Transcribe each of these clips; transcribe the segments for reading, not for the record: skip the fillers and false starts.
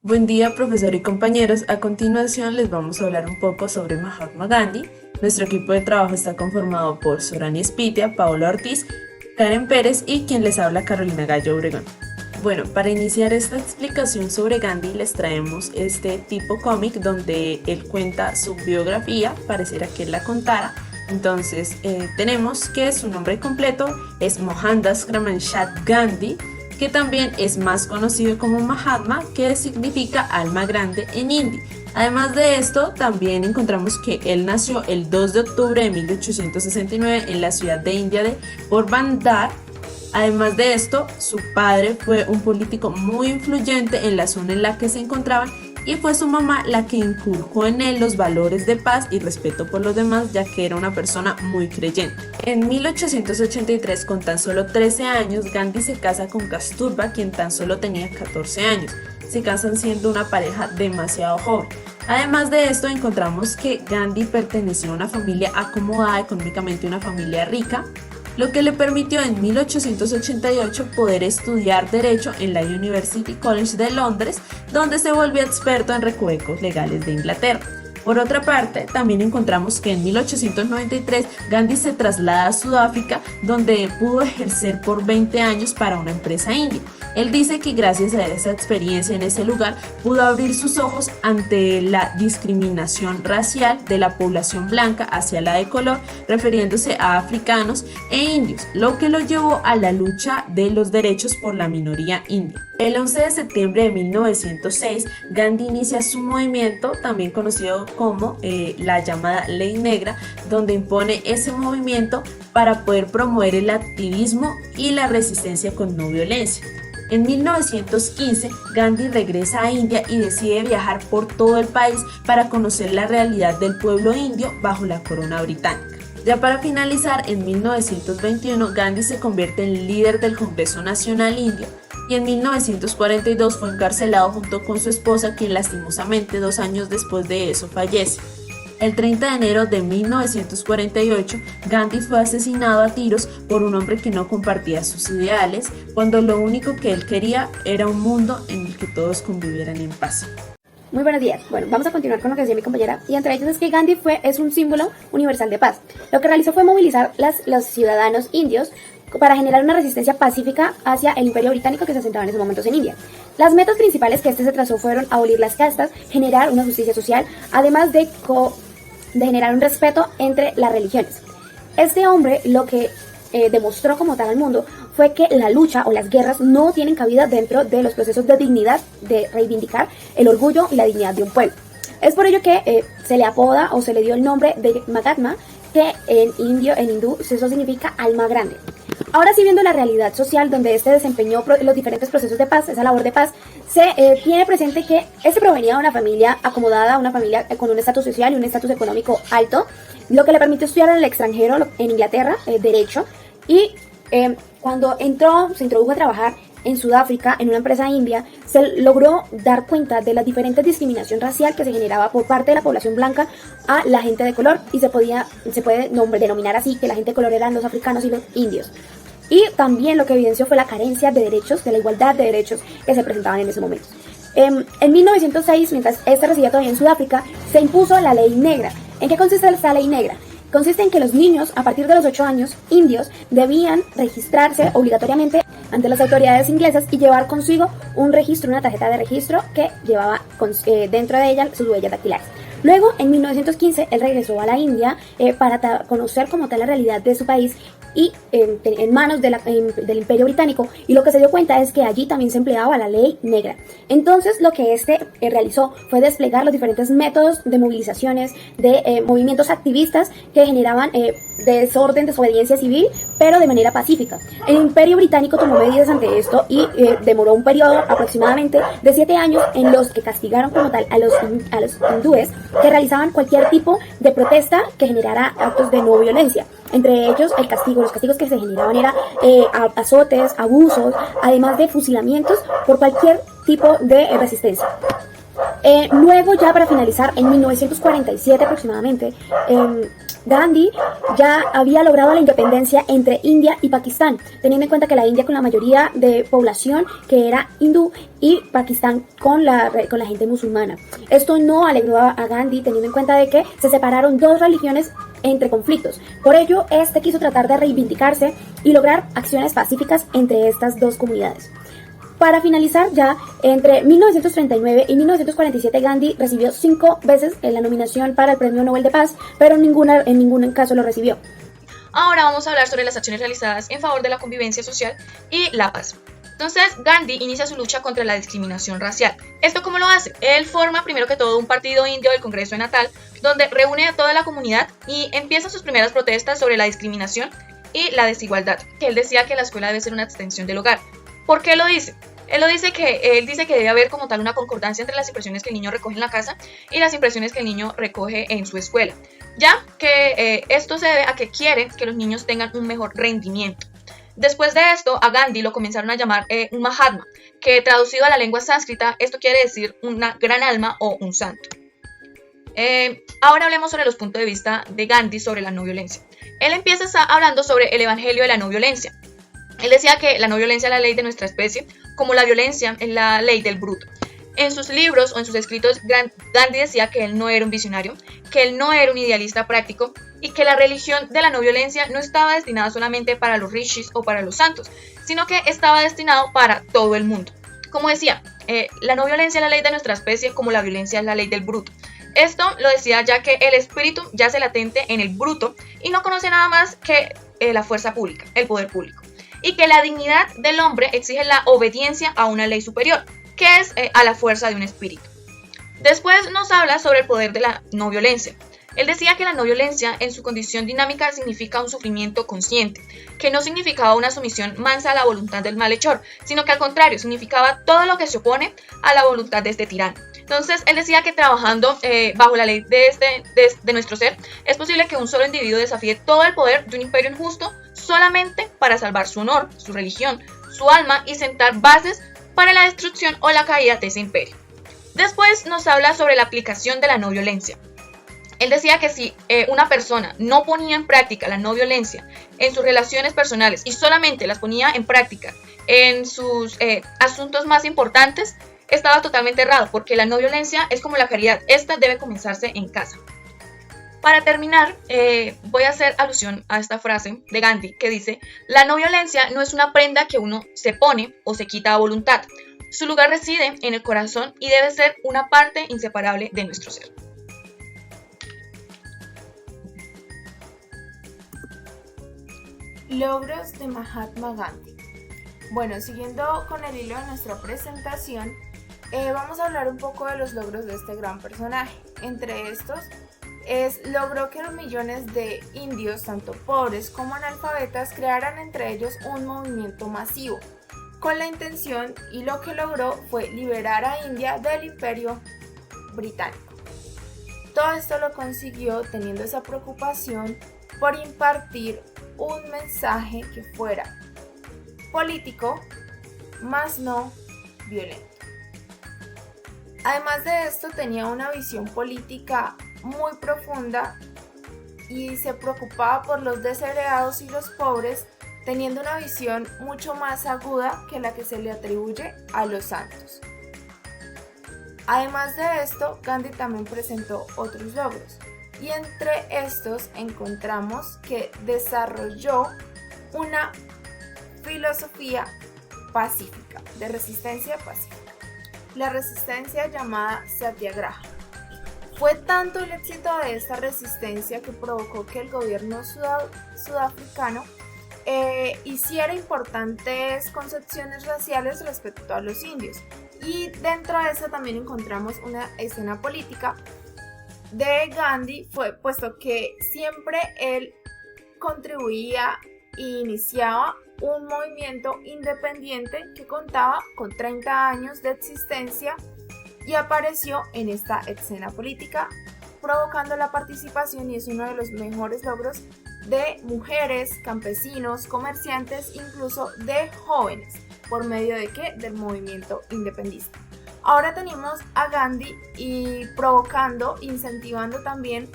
Buen día, profesor y compañeros. A continuación les vamos a hablar un poco sobre Mahatma Gandhi. Nuestro equipo de trabajo está conformado por Sorani Espitia, Paola Ortiz, Karen Pérez y quien les habla, Carolina Gallo Obregón. Bueno, para iniciar esta explicación sobre Gandhi les traemos este tipo cómic donde él cuenta su biografía, pareciera que él la contara. Entonces tenemos que su nombre completo es Mohandas Karamchand Gandhi, que también es más conocido como Mahatma, que significa alma grande en hindi. Además de esto, también encontramos que él nació el 2 de octubre de 1869 en la ciudad de India de Porbandar. Además de esto, su padre fue un político muy influyente en la zona en la que se encontraban y fue su mamá la que inculcó en él los valores de paz y respeto por los demás, ya que era una persona muy creyente. En 1883, con tan solo 13 años, Gandhi se casa con Kasturba, quien tan solo tenía 14 años. Se casan siendo una pareja demasiado joven. Además de esto, encontramos que Gandhi perteneció a una familia acomodada económicamente, una familia rica, lo que le permitió en 1888 poder estudiar Derecho en la University College de Londres, donde se volvió experto en recovecos legales de Inglaterra. Por otra parte, también encontramos que en 1893 Gandhi se traslada a Sudáfrica, donde pudo ejercer por 20 años para una empresa india. Él dice que gracias a esa experiencia en ese lugar pudo abrir sus ojos ante la discriminación racial de la población blanca hacia la de color, refiriéndose a africanos e indios, lo que lo llevó a la lucha de los derechos por la minoría india. El 11 de septiembre de 1906, Gandhi inicia su movimiento, también conocido como la llamada Ley Negra, donde impone ese movimiento para poder promover el activismo y la resistencia con no violencia. En 1915, Gandhi regresa a India y decide viajar por todo el país para conocer la realidad del pueblo indio bajo la corona británica. Ya para finalizar, en 1921, Gandhi se convierte en líder del Congreso Nacional Indio y en 1942 fue encarcelado junto con su esposa, quien lastimosamente 2 años después de eso fallece. El 30 de enero de 1948, Gandhi fue asesinado a tiros por un hombre que no compartía sus ideales, cuando lo único que él quería era un mundo en el que todos convivieran en paz. Muy buenos días. Bueno, vamos a continuar con lo que decía mi compañera, y entre ellos es que Gandhi es un símbolo universal de paz. Lo que realizó fue movilizar los ciudadanos indios para generar una resistencia pacífica hacia el imperio británico que se asentaba en esos momentos en India. Las metas principales que se trazó fueron abolir las castas, generar una justicia social, además de generar un respeto entre las religiones. Este hombre lo que demostró como tal al mundo fue que la lucha o las guerras no tienen cabida dentro de los procesos de dignidad, de reivindicar el orgullo y la dignidad de un pueblo. Es por ello que se le apoda o se le dio el nombre de Mahatma, que en hindú, eso significa alma grande. Ahora sí, viendo la realidad social donde desempeñó los diferentes procesos de paz, esa labor de paz, se tiene presente que provenía de una familia acomodada, una familia con un estatus social y un estatus económico alto, lo que le permitió estudiar en el extranjero, en Inglaterra, Derecho, y cuando se introdujo a trabajar en Sudáfrica, en una empresa india, se logró dar cuenta de la diferente discriminación racial que se generaba por parte de la población blanca a la gente de color, y se puede denominar así que la gente de color eran los africanos y los indios. Y también lo que evidenció fue la carencia de derechos, de la igualdad de derechos que se presentaban en ese momento. En 1906, mientras residía todavía en Sudáfrica, se impuso la Ley Negra. ¿En qué consiste esta Ley Negra? Consiste en que los niños, a partir de los 8 años, indios, debían registrarse obligatoriamente ante las autoridades inglesas y llevar consigo un registro, una tarjeta de registro que llevaba dentro de ella sus huellas dactilares. Luego, en 1915, él regresó a la India para conocer como tal la realidad de su país y en manos del Imperio Británico, y lo que se dio cuenta es que allí también se empleaba la Ley Negra. Entonces lo que realizó fue desplegar los diferentes métodos de movilizaciones, de movimientos activistas que generaban desorden, desobediencia civil, pero de manera pacífica. El Imperio Británico tomó medidas ante esto y demoró un periodo aproximadamente de 7 años en los que castigaron como tal a los hindúes que realizaban cualquier tipo de protesta que generara actos de no violencia. Entre ellos, los castigos que se generaban eran azotes, abusos, además de fusilamientos por cualquier tipo de resistencia. Luego, ya para finalizar, en 1947 aproximadamente, Gandhi ya había logrado la independencia entre India y Pakistán, teniendo en cuenta que la India con la mayoría de población que era hindú y Pakistán con la gente musulmana. Esto no alegró a Gandhi, teniendo en cuenta de que se separaron dos religiones entre conflictos. Por ello, este quiso tratar de reivindicarse y lograr acciones pacíficas entre estas dos comunidades. Para finalizar, ya entre 1939 y 1947 Gandhi recibió 5 veces la nominación para el Premio Nobel de Paz, pero en ningún caso lo recibió. Ahora vamos a hablar sobre las acciones realizadas en favor de la convivencia social y la paz. Entonces, Gandhi inicia su lucha contra la discriminación racial. ¿Esto cómo lo hace? Él forma primero que todo un partido indio del Congreso de Natal, donde reúne a toda la comunidad y empieza sus primeras protestas sobre la discriminación y la desigualdad, que él decía que la escuela debe ser una extensión del hogar. ¿Por qué lo dice? Él dice que debe haber como tal una concordancia entre las impresiones que el niño recoge en la casa y las impresiones que el niño recoge en su escuela, ya que esto se debe a que quiere que los niños tengan un mejor rendimiento. Después de esto, a Gandhi lo comenzaron a llamar un Mahatma, que traducido a la lengua sánscrita, esto quiere decir una gran alma o un santo. Ahora hablemos sobre los puntos de vista de Gandhi sobre la no violencia. Él empieza hablando sobre el evangelio de la no violencia. Él decía que la no violencia es la ley de nuestra especie, como la violencia es la ley del bruto. En sus libros o en sus escritos, Gandhi decía que él no era un visionario, que él no era un idealista práctico y que la religión de la no violencia no estaba destinada solamente para los rishis o para los santos, sino que estaba destinado para todo el mundo. Como decía, la no violencia es la ley de nuestra especie, como la violencia es la ley del bruto. Esto lo decía ya que el espíritu yace latente en el bruto y no conoce nada más que la fuerza pública, el poder público. Y que la dignidad del hombre exige la obediencia a una ley superior, que es a la fuerza de un espíritu. Después nos habla sobre el poder de la no violencia. Él decía que la no violencia en su condición dinámica significa un sufrimiento consciente, que no significaba una sumisión mansa a la voluntad del malhechor, sino que al contrario significaba todo lo que se opone a la voluntad de este tirano. Entonces él decía que trabajando bajo la ley de nuestro ser, es posible que un solo individuo desafíe todo el poder de un imperio injusto solamente para salvar su honor, su religión, su alma y sentar bases para la destrucción o la caída de ese imperio. Después nos habla sobre la aplicación de la no violencia. Él decía que si una persona no ponía en práctica la no violencia en sus relaciones personales y solamente las ponía en práctica en sus asuntos más importantes, estaba totalmente errado, porque la no violencia es como la caridad, esta debe comenzarse en casa. Para terminar, voy a hacer alusión a esta frase de Gandhi que dice: la no violencia no es una prenda que uno se pone o se quita a voluntad. Su lugar reside en el corazón y debe ser una parte inseparable de nuestro ser. Logros de Mahatma Gandhi. Bueno, siguiendo con el hilo de nuestra presentación, vamos a hablar un poco de los logros de este gran personaje. Entre estos, logró que los millones de indios, tanto pobres como analfabetas, crearan entre ellos un movimiento masivo, con la intención, y lo que logró fue liberar a India del Imperio Británico. Todo esto lo consiguió teniendo esa preocupación por impartir un mensaje que fuera político, más no violento. Además de esto, tenía una visión política muy profunda y se preocupaba por los desheredados y los pobres, teniendo una visión mucho más aguda que la que se le atribuye a los santos. Además de esto, Gandhi también presentó otros logros, y entre estos encontramos que desarrolló una filosofía pacífica, de resistencia pacífica, la resistencia llamada Satyagraha. Fue tanto el éxito de esta resistencia que provocó que el gobierno sudafricano hiciera importantes concepciones raciales respecto a los indios, y dentro de eso también encontramos una escena política de Gandhi, puesto que siempre él contribuía e iniciaba un movimiento independiente que contaba con 30 años de existencia y apareció en esta escena política, provocando la participación, y es uno de los mejores logros de mujeres, campesinos, comerciantes, incluso de jóvenes, por medio de ¿qué? Del movimiento independentista. Ahora tenemos a Gandhi y provocando, incentivando también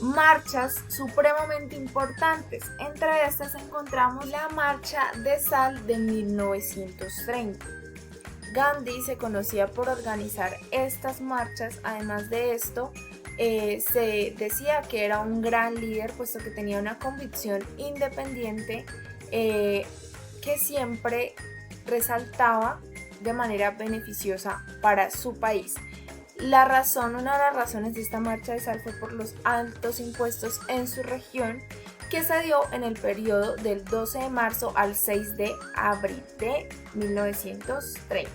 marchas supremamente importantes. Entre estas encontramos la Marcha de Sal de 1930. Gandhi se conocía por organizar estas marchas. Además de esto, se decía que era un gran líder, puesto que tenía una convicción independiente que siempre resaltaba de manera beneficiosa para su país. Una de las razones de esta marcha de sal fue por los altos impuestos en su región, que se dio en el periodo del 12 de marzo al 6 de abril de 1930.